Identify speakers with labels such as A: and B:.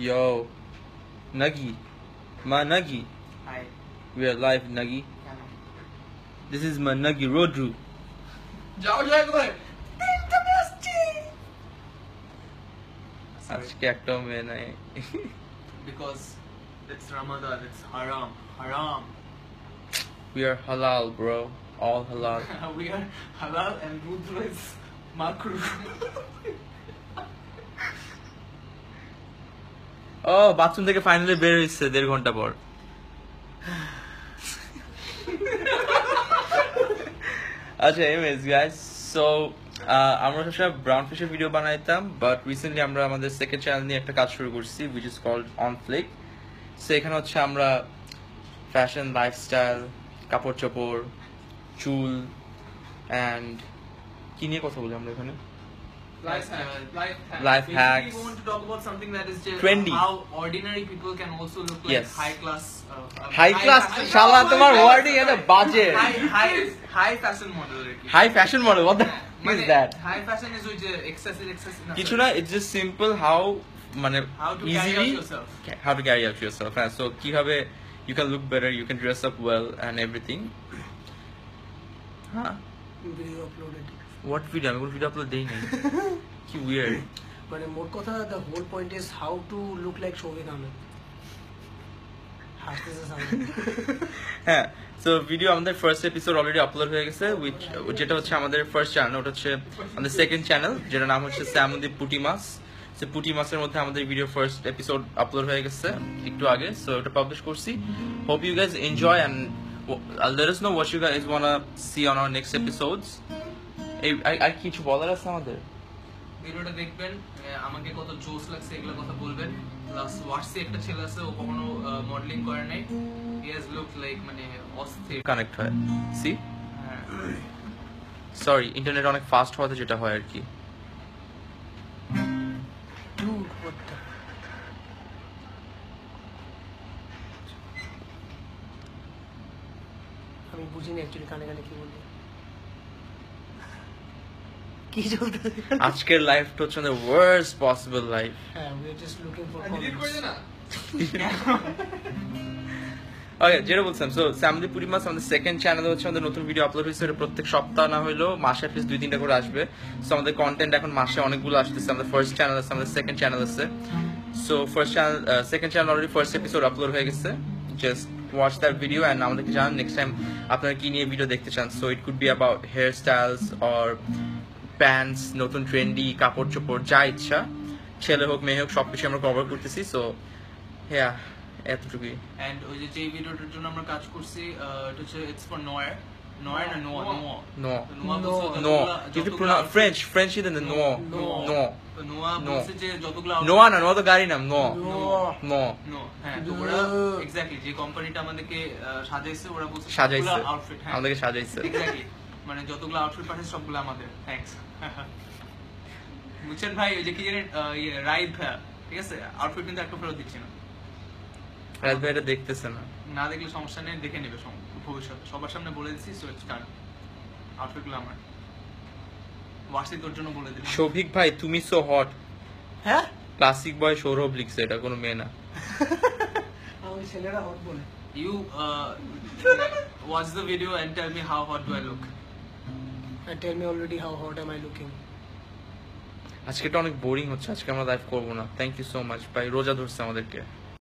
A: Yo, Nagi, my Nagi.
B: Hi.
A: We are live, Nagi. This is my Nagi Rodru.
B: যাও যাও একবার
A: আজকে একটাও মেয়ে নাই।
B: because it's Ramadan, it's haram.
A: We are halal, bro. All halal.
B: We are halal and Rudra is makruh.
A: Oh, bathroom থেকে finally বের হইছে 1.5 ঘন্টা পর। আচ্ছা, anyways guys, so আমরা সবসময় ব্রাউন ফিশের ভিডিও বানাইতাম, বাট রিসেন্টলি আমরা আমাদের সেকেন্ড চ্যানেল নিয়ে একটা কাজ শুরু করছি, which is called On Flick. So এখানে হচ্ছে আমরা ফ্যাশন, লাইফস্টাইল, কাপড় চোপড়, চুল অ্যান্ড কি নিয়ে কথা বলি আমরা এখানে? Life hacks.
B: We want to talk about something that is just
A: Trendy.
B: how ordinary people can also look like
A: Yes.
B: high class.
A: High class শালা তোমার ওয়ার্ডিং এত বাজে।
B: High fashion model.
A: High fashion model, what the is that?
B: High fashion is which excessive.
A: কিছু না, it's just simple how মানে
B: How to carry
A: easily
B: out yourself.
A: how to carry out yourself. And so কিভাবে you can look better, you can dress up well and everything. Huh?
C: Video uploaded
A: What video? আমি কোনো video upload দেই নাই। কি weird.
C: মানে মোট কথা the whole point is how to look like Shouvik Ahmed হাসতেছে সামনে
A: হ্যাঁ, সো ভিডিও আমাদের ফার্স্ট এপিসোড অলরেডি আপলোড হয়ে গেছে, যেটা হচ্ছে আমাদের ফার্স্ট চ্যানেল, ওটা হচ্ছে আমাদের সেকেন্ড চ্যানেল, যেটার নাম হচ্ছে স্যামুদ্দিপ পুটি মাছ। সে পুটি মাছের মধ্যে আমাদের ভিডিও ফার্স্ট এপিসোড আপলোড হয়ে গেছে একটু আগে, সো ওটা পাবলিশ করছি। Hope you guys enjoy and let us know what you guys wanna see on our next episodes. আর কিছু বলার আছে আমাদের?
B: ভিডিওটা দেখবেন, আমাকে কত জোস লাগছে এগুলো কথা বলবেন। প্লাস ওয়াটসে একটা ছেলে আছে, ও কখনো মডেলিং করে নাই, হি হ্যাজ লুক লাইক মানে অস্থির
A: কানেক্ট হয়, সি
B: হ্যাঁ।
A: সরি, ইন্টারনেট অনেক ফাস্ট হওয়াতে যেটা হয় আর কি।
C: Dude, what the আমি বুঝিনি অ্যাকচুয়ালি কানে কানে কি বললি, কি চলতেছে
A: আজকের লাইফটা হচ্ছে the worst possible life.
C: হ্যাঁ we are just looking for
B: delete করে দে না।
A: ওকে, যেটা বলছিলাম, সো স্যামুদ্দিপ পুটি মাছ আমাদের সেকেন্ড চ্যানেলে হচ্ছে আমাদের নতুন ভিডিও আপলোড হয়েছে, এটা প্রত্যেক সপ্তাহ না হলেও মাসে অ্যাটলিস্ট 2-3টা করে আসবে। সো আমাদের কন্টেন্ট এখন মাসে অনেকগুলো আসতেছে। আমাদের ফার্স্ট চ্যানেল আছে, আমাদের সেকেন্ড চ্যানেল আছে। So first channel, second channel already first episode upload হয়ে গেছে। Just watch that video and আমাদেরকে জানান নেক্সট টাইম আপনারা কি নিয়ে ভিডিও দেখতে চান। So it could be about hair styles or pants, নতুন ট্রেন্ডি কাপড় চোপড়, যা ইচ্ছা, ছেলে হোক মেয়ে হোক, সবকিছু আমরা কভার করতেছি। সো হ্যাঁ, এতটুকুই।
B: এন্ড ওই যে ভিডিওটার জন্য আমরা কাজ করছি, এটা হচ্ছে ইটস ফর নোয়ার না নোয়া
A: No.
B: নোয়া বলছে
A: No.
B: যতগুলা-
A: If you pronounce French is the no. No.
B: তো নোয়া
A: No.
B: বলছে যে যতগুলা
A: No না, no তো গাড়ি নাম, no. No.
B: নো হ্যাঁ, তো ওরা এক্স্যাক্টলি যে কোম্পানিটা আমাদেরকে সাজাইছে, ওরা বলছে
A: সাজাইছে,
B: আউটফিট, হ্যাঁ
A: আমাদেরকে সাজাইছে।
B: এক্স্যাক্টলি, মানে যতগুলো আউটফিট পাঠিয়েছে সবগুলো আমাদের। থ্যাঙ্কস। বুঝছেন ভাই, ওই যে কি জানেন রাইড ভাই, ঠিক আছে, আউটফিট কিন্তু একটা ফেরত দিচ্ছি না।
A: রাজ ভাই এটা দেখতেছে না।
B: না দেখলে সমস্যা নেই, দেখে নেবে ভবিষ্যতে, সবার সামনে বলে দিচ্ছি। সো ইটস ডান, আউটফিটগুলো আমার ওয়াশি তোর জন্য বলে দিলাম।
A: শৌভিক ভাই তুমি সো হট,
C: হ্যাঁ
A: ক্লাসিক বয় সৌরভ লিখছে, এটা কোনো মেয়ে না।
C: আমি ছেলেরা হট বলে
B: You watch the video and tell me how hot do I look.
C: and tell me already how hot am I looking.
A: আজকে এটা অনেক বোরিং হচ্ছে, আজকে আমরা লাইভ করবো না। থ্যাংক ইউ সো মাচ ভাই, রোজা ধরছে আমাদেরকে।